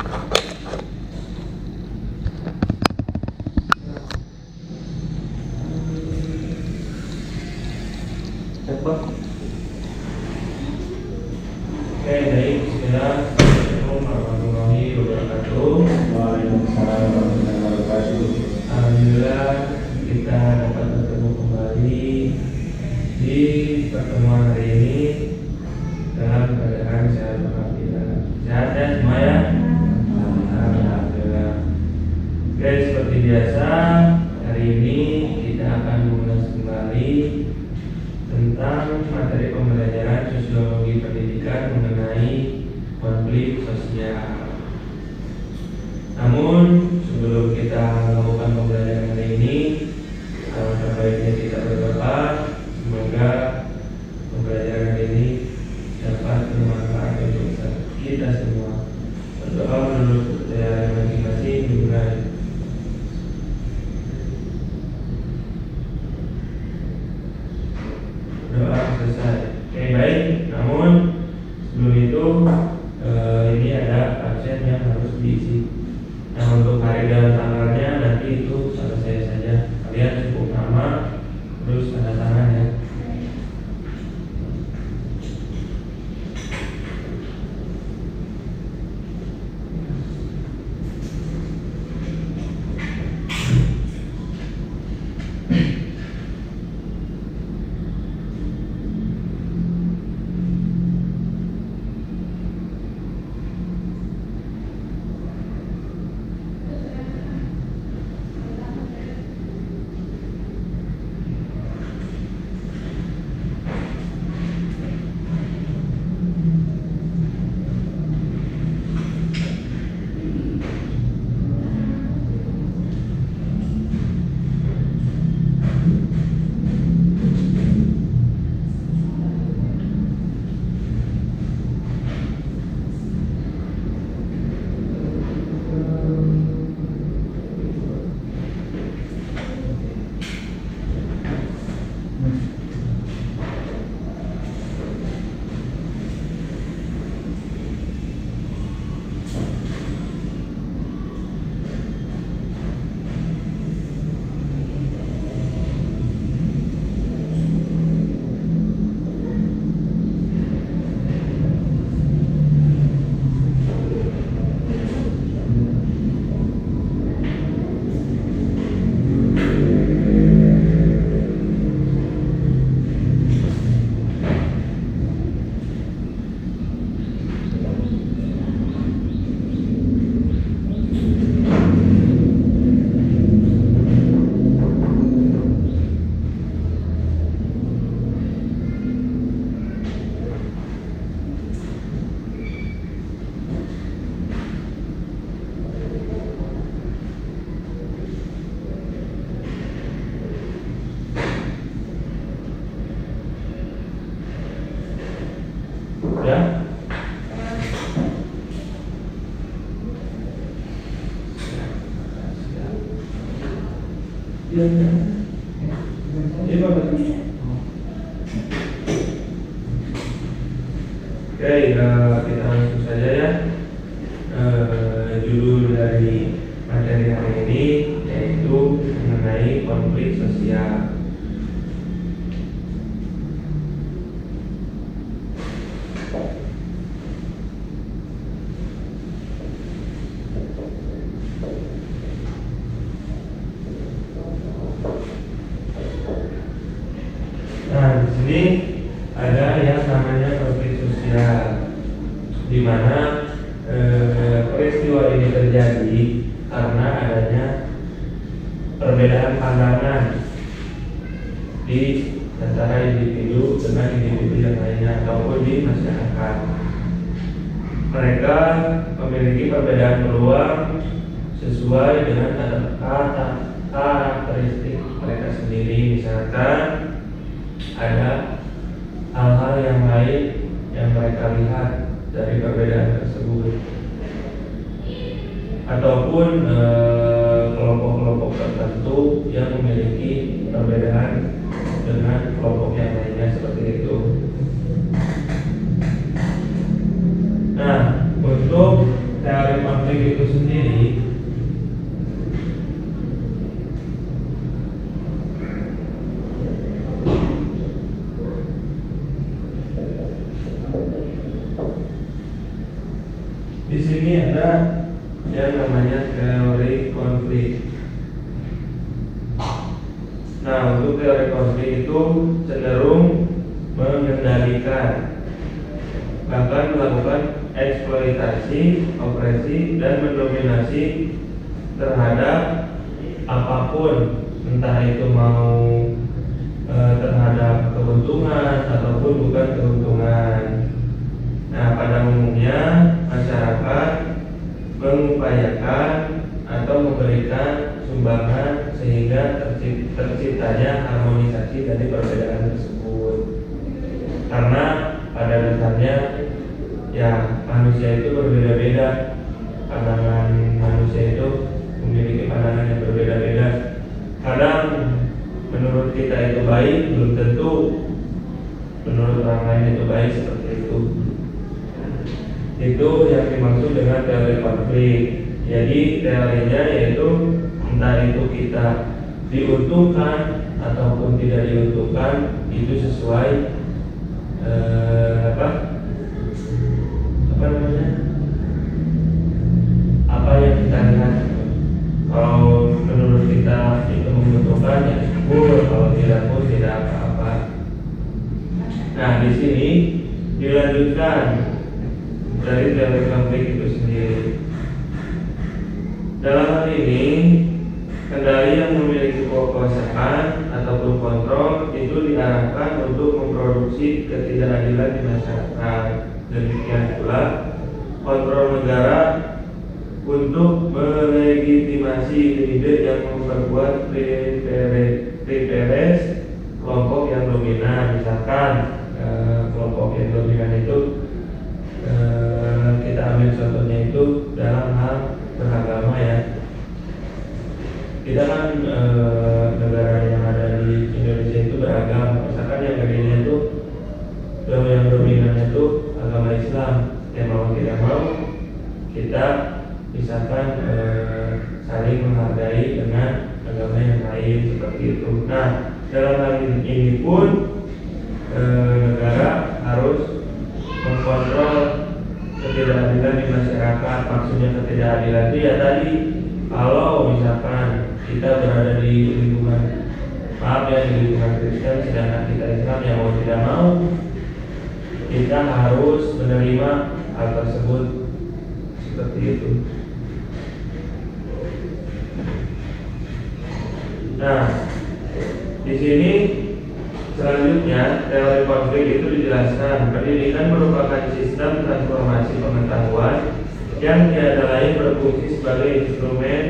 Oke, baik. Assalamualaikum warahmatullahi wabarakatuh. Waalaikumsalam warahmatullahi wabarakatuh. Alhamdulillah kita dapat bertemu kembali di pertemuan hari ini dalam keadaan sehat walafiat. Sehat ya semua ya? Alhamdulillah. Oke, seperti biasa hari ini kita akan mengulas kembali tentang materi pembelajaran sosiologi pendidikan mengenai konflik sosial. Namun sebelum kita melakukan pembelajaran hari ini, alangkah baiknya kita berdoa semoga pembelajaran hari ini dapat bermanfaat untuk kita semua. Berdoa menurut kepercayaan masing-masing dimulai. Doa selesai. Oke, baik. Namun sebelum itu ini ada absen yang harus diisi. Nah, untuk hari dan tanggalnya nanti itu selesai saja. Kalian cukup nama terus tanda tangan ya. Ya. Oke, kita langsung saja ya. Judul dari materi hari ini yaitu mengenai konflik sosial. Nah, di sini ada yang namanya konflik sosial, di mana peristiwa ini terjadi karena adanya perbedaan pandangan di antara individu dengan individu yang lainnya ataupun di masyarakat. Mereka memiliki perbedaan peluang sesuai dengan karakteristik mereka sendiri. Misalkan ada hal-hal yang lain yang mereka lihat dari perbedaan tersebut, ataupun kelompok-kelompok tertentu yang memiliki perbedaan dengan kelompok yang lainnya seperti itu. Nah, untuk teori konflik sini ada yang namanya teori konflik. Nah, untuk teori konflik itu cenderung mengendalikan, bahkan melakukan eksploitasi, opresi, dan mendominasi terhadap apapun, entah itu mau terhadap keuntungan ataupun bukan keuntungan. Nah, pada umumnya masyarakat mengupayakan atau memberikan sumbangan sehingga terciptanya harmonisasi dari perbedaan tersebut. Karena pada dasarnya ya manusia itu berbeda-beda, pandangan manusia itu memiliki pandangan yang berbeda-beda. Kadang menurut kita itu baik, belum tentu menurut orang lain itu baik seperti itu. Itu yang dimaksud dengan teori konflik. Jadi teorinya yaitu entah itu kita diuntungkan ataupun tidak diuntungkan, itu sesuai apa yang kita lihat. Kalau menurut kita itu menguntungkan ya syukur, kalau tidak pun tidak apa-apa. Nah, di sini dilanjutkan dari teori konflik itu sendiri. Dalam hal ini, kendali yang memiliki kekuasaan ataupun kontrol itu diarahkan untuk memproduksi ketidakadilan di masyarakat. Demikian pula kontrol negara untuk melegitimasi ide yang memperkuat privilege kelompok yang dominan. Misalkan kelompok yang dominan itu kita ambil contohnya itu dalam hal beragama ya. Kita kan negara yang ada di Indonesia itu beragam. Misalkan yang gedenya itu yang dominan itu agama Islam. Yang mau tidak mau kita misalkan saling menghargai dengan agama yang lain seperti itu. Nah, dalam hal ini pun negara harus mengkontrol ketidakadilan di masyarakat. Maksudnya ketidakadilan itu ya tadi, kalau misalkan kita berada di lingkungan di lingkungan Kristen, sedangkan kita Islam, yang mau tidak mau kita harus menerima hal tersebut seperti itu. Nah, di sini selanjutnya teori konflik itu dijelaskan. Pendidikan merupakan sistem transformasi pengetahuan yang tiada lain berfungsi sebagai instrumen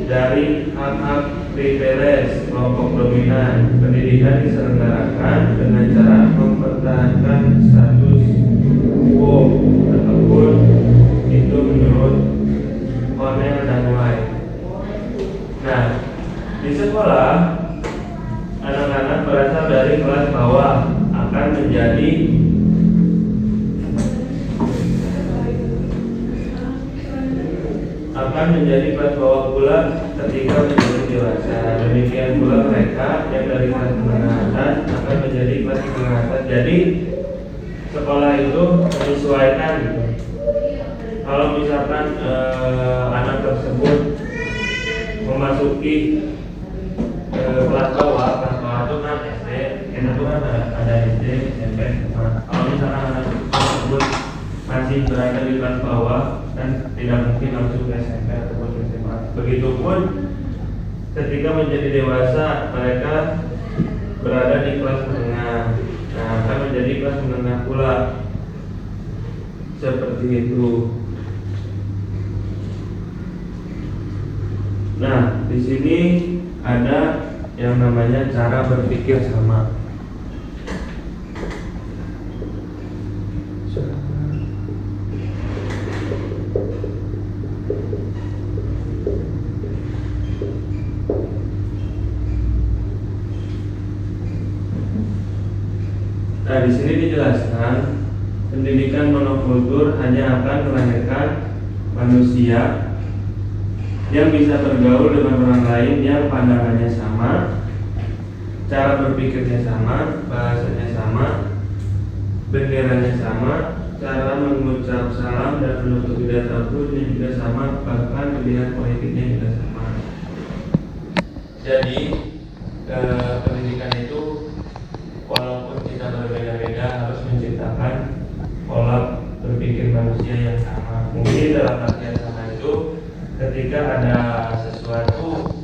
dari hak-hak privilege kelompok dominan. Pendidikan diselenggarakan dengan cara mempertahankan status quo ataupun itu menurut Cornell dan White. Nah, di sekolah anak-anak berasal dari kelas bawah akan menjadi kelas bawah pula ketika menjadi dewasa. Demikian pula mereka yang dari kelas menengah atas akan menjadi kelas menengah atas. Jadi sekolah itu menyesuaikan gitu. Kalau misalkan anak tersebut memasuki kelas bawah itu kan SD, kita tuh kan ada SD, SMP, SMA. Kalau misalkan anak tersebut masih berada di kelas bawah dan tidak mungkin langsung ke SMP ataupun ke SMA. Begitupun ketika menjadi dewasa mereka berada di kelas menengah, nah akan menjadi kelas menengah pula seperti itu. Nah, di sini ada yang namanya cara berpikir sama. Nah, di sini dijelaskan pendidikan monokultur hanya akan melahirkan manusia yang bisa bergaul dengan orang lain yang pandangannya sama, cara berpikirnya sama, bahasanya sama, benderanya sama, cara mengucap salam dan menutup pidato pun juga sama, bahkan pilihan politiknya juga sama. Jadi pendidikan itu walaupun kita berbeda-beda harus menciptakan pola berpikir manusia yang sama. Mungkin dalam artian sama itu ketika ada sesuatu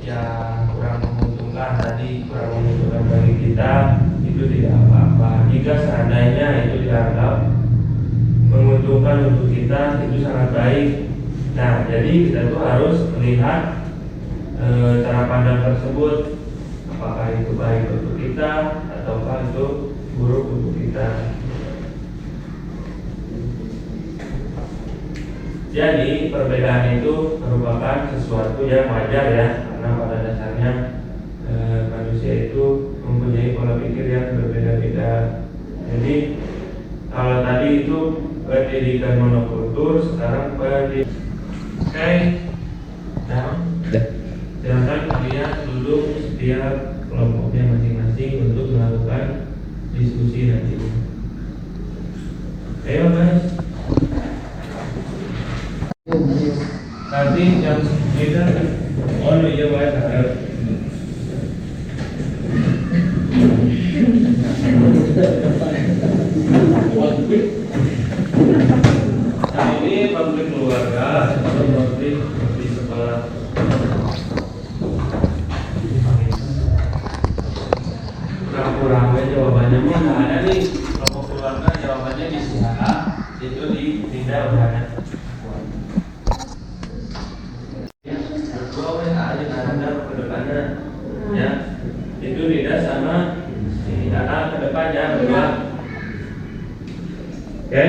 yang kurang menguntungkan bagi kita, itu tidak apa-apa. Jika seandainya itu dianggap menguntungkan untuk kita, itu sangat baik. Nah, jadi kita tuh harus melihat cara pandang tersebut, apakah itu baik untuk kita ataukah itu buruk untuk kita. Jadi perbedaan itu merupakan sesuatu yang wajar ya, karena pada dasarnya manusia itu mempunyai pola pikir yang berbeda-beda. Jadi kalau tadi itu pendidikan monokultur, sekarang pendidikan. Oke, nah, silakan kalian duduk setiap kelompoknya masing-masing untuk melakukan diskusi nanti. Ayo guys. Nanti yang beda, oh iya baik ada. Nah ini konflik keluarga atau konflik di sekolah. Kurang-kurang jawabannya mah nggak ada nih. Kelompok keluarga jawabannya di sini, itu di tidak ada. Ya, itu tidak sama si A ke depannya berdua. Oke.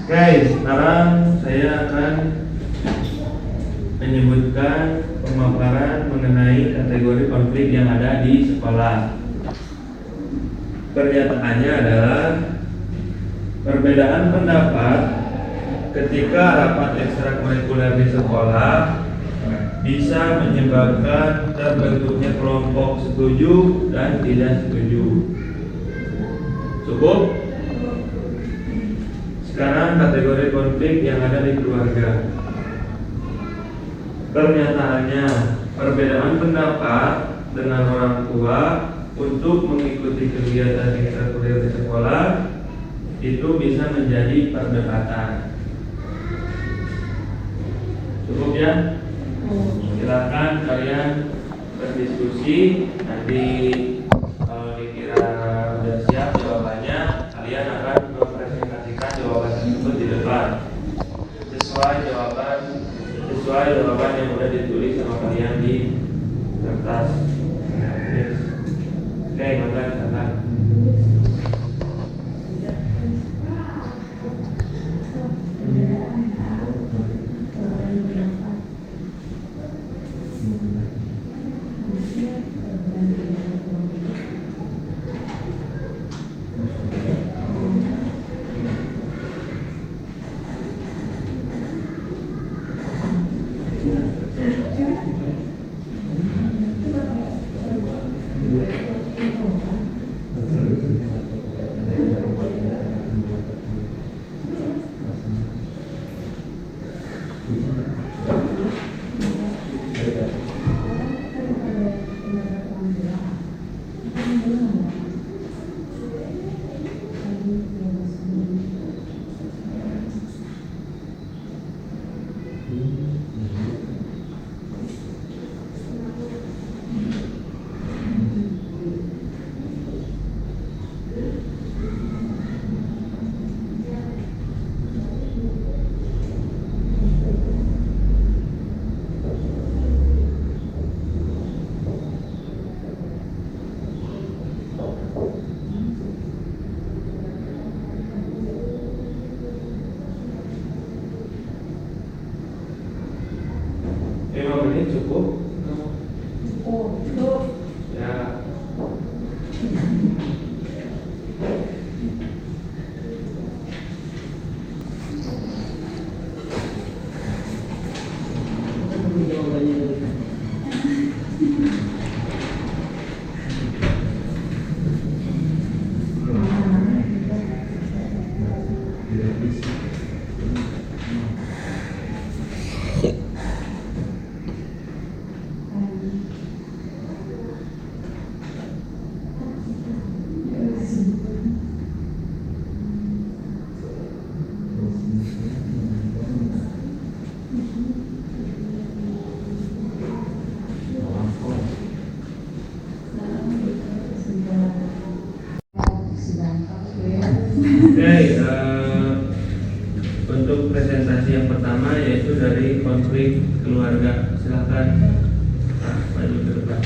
Oke, sekarang saya akan menyebutkan pemaparan mengenai kategori konflik yang ada di sekolah. Pernyataannya adalah perbedaan pendapat ketika rapat ekstrakurikuler di sekolah bisa menyebabkan terbentuknya kelompok setuju dan tidak setuju. Cukup? Sekarang kategori konflik yang ada di keluarga. Pernyataannya, perbedaan pendapat dengan orang tua untuk mengikuti kegiatan ekstrakurikuler di sekolah itu bisa menjadi perdebatan. Cukup ya? Silakan kalian berdiskusi. Nanti kalau dikira sudah siap jawabannya, kalian akan mempresentasikan jawaban tersebut di depan sesuai jawaban yang sudah ditulis sama kalian di kertas. Oke, maka silakan. Cukup? Cukup. Ya. keluarga. Silakan maju ke depan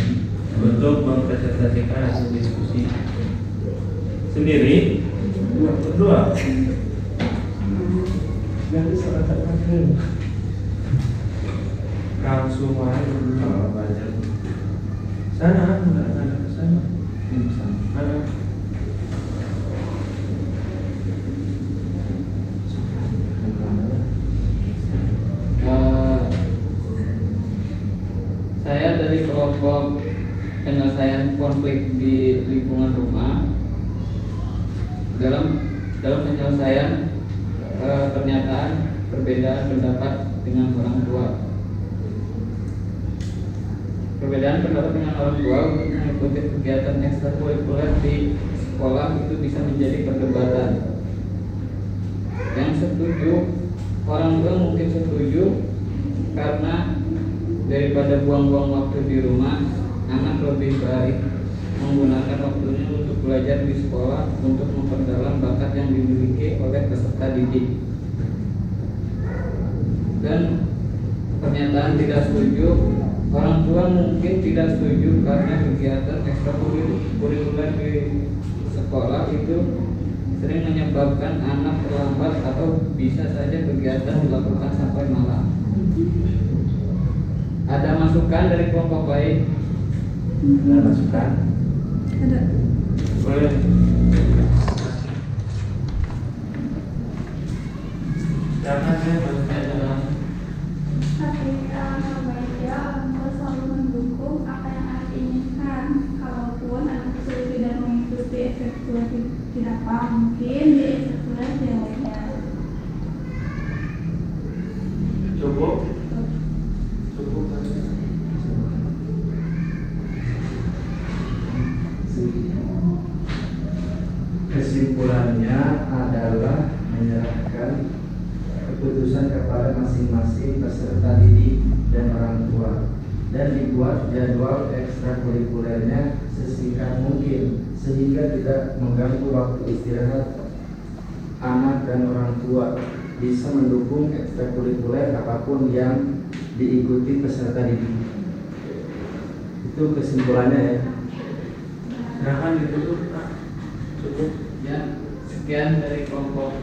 untuk mempresentasikan hasil diskusi sendiri. Berdua. Nanti salah satu langsung aja kalau belajar. Sana, enggak ada ke sana. Ada. Saya dari kelompok penyelesaian konflik di lingkungan rumah. Dalam penyelesaian pernyataan perbedaan pendapat dengan orang tua. Perbedaan pendapat dengan orang tua untuk mengikuti kegiatan ekstrakurikuler di sekolah itu bisa menjadi perdebatan. Yang setuju, orang tua mungkin setuju karena daripada buang-buang waktu di rumah, anak lebih baik menggunakan waktunya untuk belajar di sekolah untuk memperdalam bakat yang dimiliki oleh peserta didik. Dan pernyataan tidak setuju, orang tua mungkin tidak setuju karena kegiatan ekstrakurikuler di sekolah itu sering menyebabkan anak terlambat atau bisa saja kegiatan dilakukan sampai malam. Ada masukan dari kelompok lain? Ada masukan? Ada. Boleh. Silakan saya bertanya dengan Ketika membaca, orang tua selalu mendukung apa yang anak inginkan. Kalaupun anak tersebut tidak mengikuti ekstrakurikuler tidak paham, mungkin di ekstrakurikuler yang lainnya. cukup. Cukup. Kesimpulannya adalah menyerahkan keputusan kepada masing-masing peserta didik dan orang tua, dan dibuat jadwal ekstrakurikulernya sesingkat mungkin sehingga tidak mengganggu waktu istirahat anak dan orang tua, bisa mendukung ekstrakurikuler apapun yang diikuti peserta didik. Itu kesimpulannya ya. Silakan ditutup, Pak. Cukup. Ya, sekian dari kelompok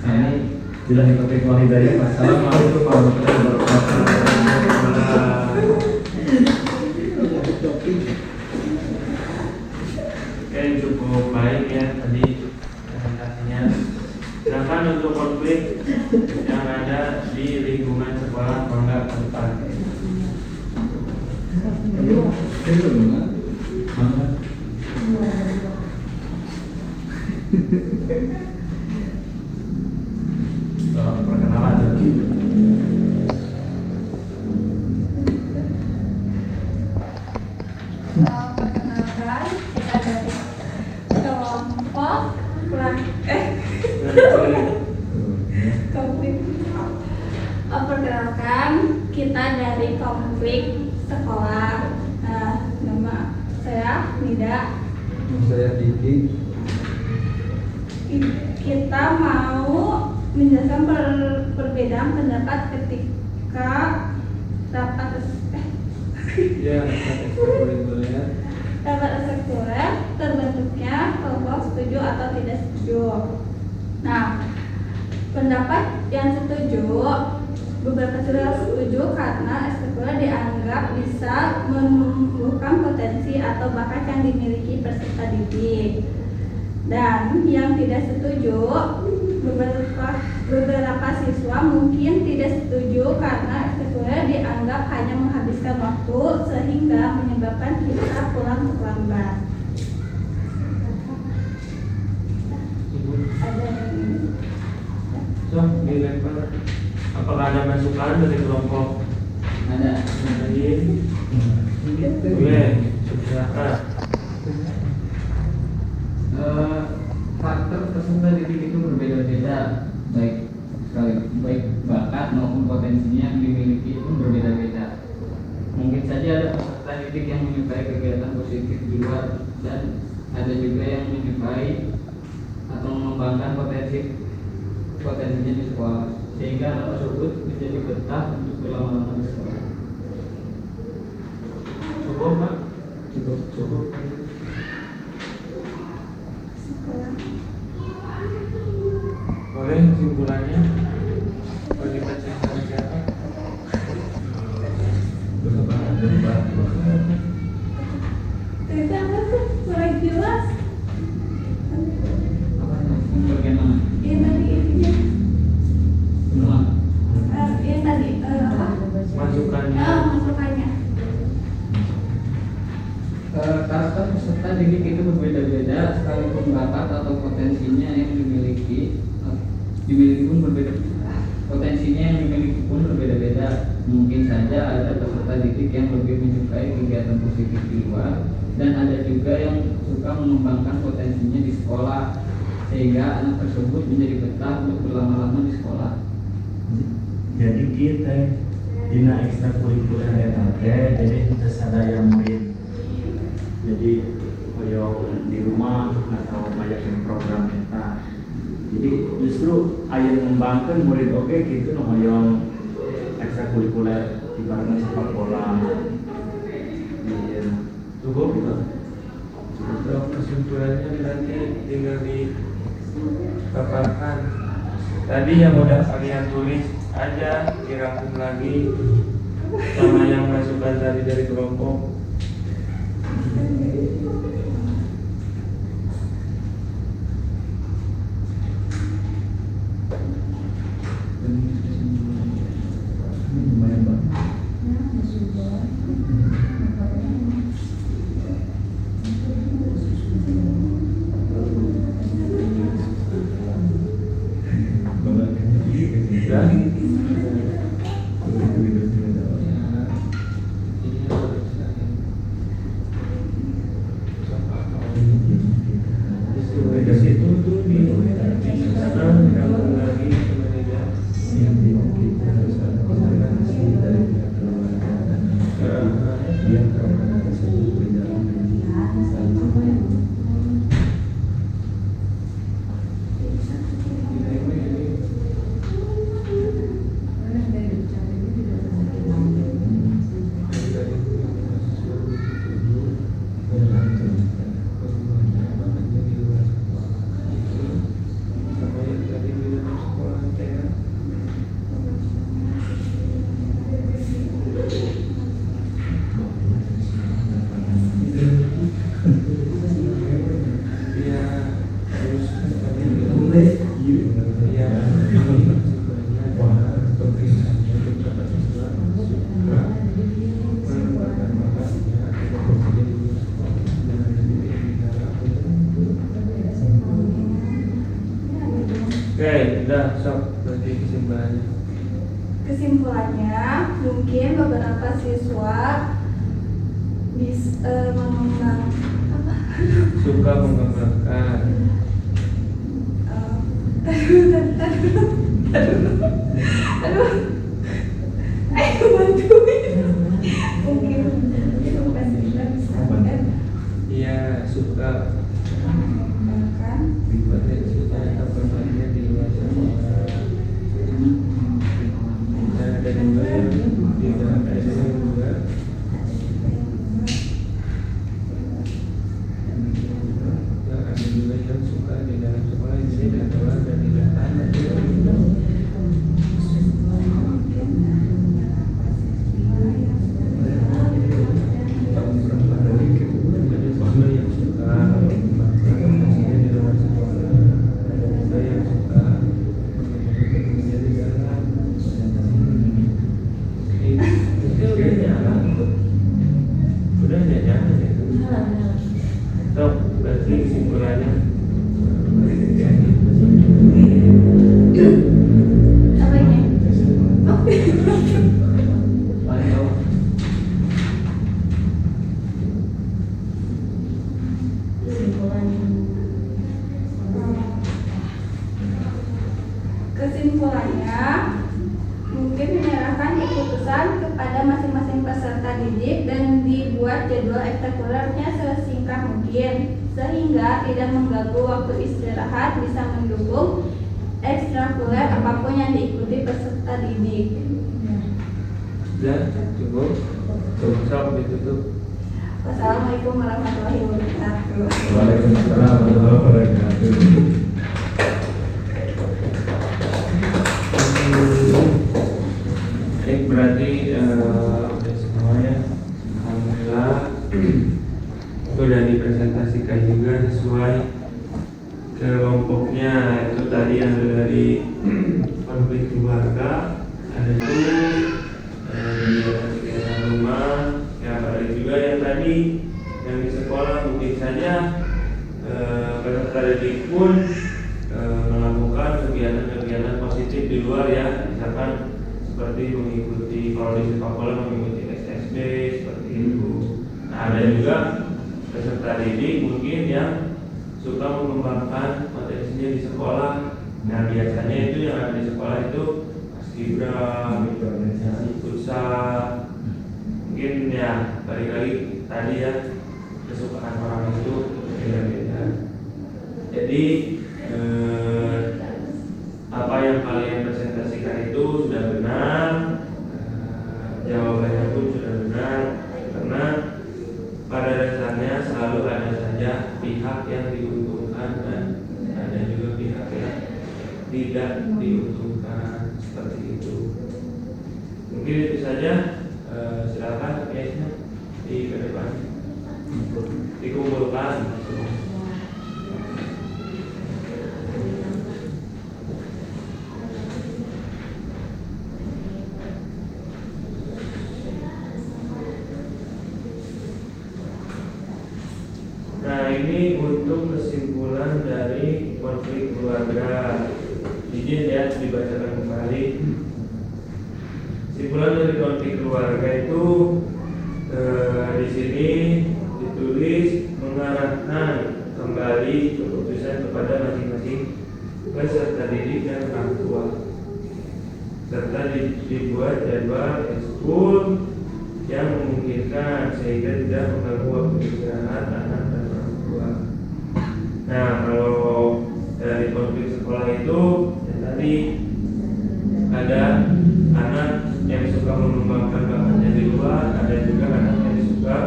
Kami sudah ikuti dari Assalamualaikum warahmatullahi wabarakatuh. Oke, cukup baik ya tadi presentasinya. Silakan untuk konflik yang ada di lingkungan sekolah mangga ke depan. Perkenalan dulu. Perkenalkan, kita dari kelompok konflik. Perkenalkan, kita dari konflik sekolah. Nama saya Nida. Saya Diki. Kita mau menjelaskan perbedaan pendapat ketika rapat Ya, ekstrakurikuler. rapat ekstrakurikuler terbentuknya kelompok setuju atau tidak setuju. Nah, pendapat yang setuju, beberapa sudah setuju karena ekstrakurikuler dianggap bisa menumbuhkan potensi atau bakat yang dimiliki peserta didik. Dan yang tidak setuju, beberapa siswa mungkin tidak setuju karena ekstrakurikuler dianggap hanya menghabiskan waktu sehingga menyebabkan kita pulang terlambat. Ada yang So, dilempar. Apakah ada masukan dari kelompok ada. lain? Boleh, silakan. Faktor peserta didik itu berbeda-beda, baik bakat maupun potensinya yang dimiliki itu berbeda-beda. Mungkin saja ada peserta didik yang menyukai kegiatan positif di luar, dan ada juga yang menyukai atau mengembangkan potensinya di sekolah, sehingga anak tersebut menjadi betah untuk berlama-lama di sekolah. Cukup Pak? Cukup. Sekolah. Boleh kesimpulannya? Boleh baca sama siapa? Ternyata apa tuh? Kurang jelas. Apa yang bagian mana? Yang tadi intinya. Ulang. Yang tadi apa? Masukannya. Masukannya. Karakter peserta didik itu berbeda-beda, sekalipun bakat atau potensinya yang dimiliki pun berbeda. Potensinya yang dimiliki pun berbeda-beda. Mungkin saja ada peserta didik yang lebih menyukai kegiatan positif di luar, dan ada juga yang suka mengembangkan potensinya di sekolah, sehingga anak tersebut menjadi betah untuk berlama-lama di sekolah. Jadi kita dina ekstrakurikuler eta teh jadi kita sadaya murid. Jadi koyo di rumah atau mayakeun program eta. Jadi justru aya ngembangkeun murid oge kitu nu hoyong ekstrakurikuler ibaratna sepak bola. Iya. Cukup Pak? Untuk kesimpulannya nanti tinggal dipaparkan. Tadi yang udah kalian tulis aja dirangkum lagi sama yang masukan tadi dari kelompok. Lumayan Pak. Di situ tuh di sana dirangkum lagi sebenarnya. Yang kita harus ada konsentrasi dari pihak keluarga dan yang program tersebut berjalan dengan saling. Oke, udah sok berarti kesimpulannya. Kesimpulannya, mungkin beberapa siswa bisa mengembang apa? Suka mengembangkan. Aduh, ayo bantuin. Mungkin suka siswa bisa Iya, suka mengembangkan potensinya atau bermainnya di luar sekolah. Nah, ada juga yang tidak ada yang juga. Nah, ada juga yang suka di dalam sekolah ini tidak keluar dan tidak ada juga. Berarti kesimpulannya apa ini? Paling bawah. Kesimpulannya, mungkin menyerahkan keputusan kepada masing-masing peserta didik dan dibuat jadwal ekstrakurikulernya sesingkat mungkin, sehingga tidak mengganggu waktu istirahat, bisa mendukung ekstrakurikuler apapun yang diikuti peserta didik. Dan cukup sok ditutup. Wassalamualaikum warahmatullahi wabarakatuh. Waalaikumsalam warahmatullahi wabarakatuh. Baik, berarti udah semuanya. Alhamdulillah sudah dipresentasikan juga sesuai kelompoknya. Itu tadi yang dari konflik keluarga, ada itu kegiatan rumah, ya ada juga yang tadi yang di sekolah mungkin saja peserta didik pun melakukan kegiatan-kegiatan positif di luar ya, misalkan seperti mengikuti kalau di sepak bola mengikuti SSB seperti itu. Nah, ada juga peserta didik mungkin yang suka mengembangkan potensinya di sekolah. Nah, biasanya itu yang ada di sekolah itu paskibra, futsal, mungkin ya balik lagi tadi ya, kesukaan orang itu beda-beda. Jadi apa yang kalian presentasikan itu sudah benar, jawabannya pun sudah benar, karena pada dasarnya selalu ada saja pihak yang diuntungkan dan ada juga pihak yang tidak diuntungkan, seperti itu. Mungkin itu saja. Silakan case-nya di ke depan dikumpulkan. Nah, ini untuk kesimpulan dari konflik keluarga. Izin ya dibacakan kembali. Kesimpulan dari konflik keluarga itu di sini ditulis mengarahkan kembali keputusan kepada masing-masing peserta didik dan orang tua, serta dibuat jadwal ekskul yang memungkinkan sehingga tidak mengganggu waktu istirahat anak dan orang tua. Nah, kalau dari konflik sekolah itu ya tadi ada anak yang suka mengembangkan bakatnya di luar, ada juga anak yang suka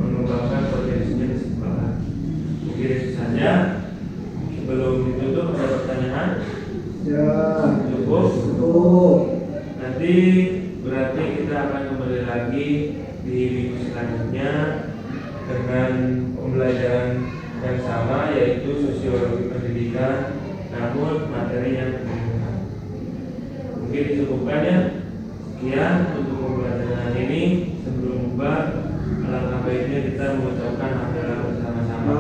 mengembangkan potensinya di sekolah. Mungkin itu saja. Sebelum ditutup ada pertanyaan? Ya. Cukup. Nanti berarti kita akan kembali lagi di minggu selanjutnya dengan pembelajaran yang sama, yaitu sosiologi pendidikan, namun materi yang berbeda. Mungkin disebutkan ya. Sekian untuk pembelajaran ini. Sebelum bubar, alangkah baiknya kita mengucapkan hamdalah bersama-sama.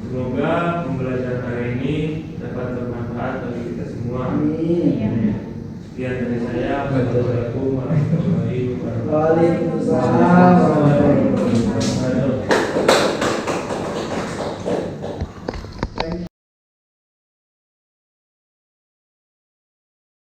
Semoga pembelajaran hari ini dapat bermanfaat bagi kita semua. Sekian dari saya. Wassalamualaikum warahmatullahi wabarakatuh. Waalaikumsalam warahmatullahi wabarakatuh.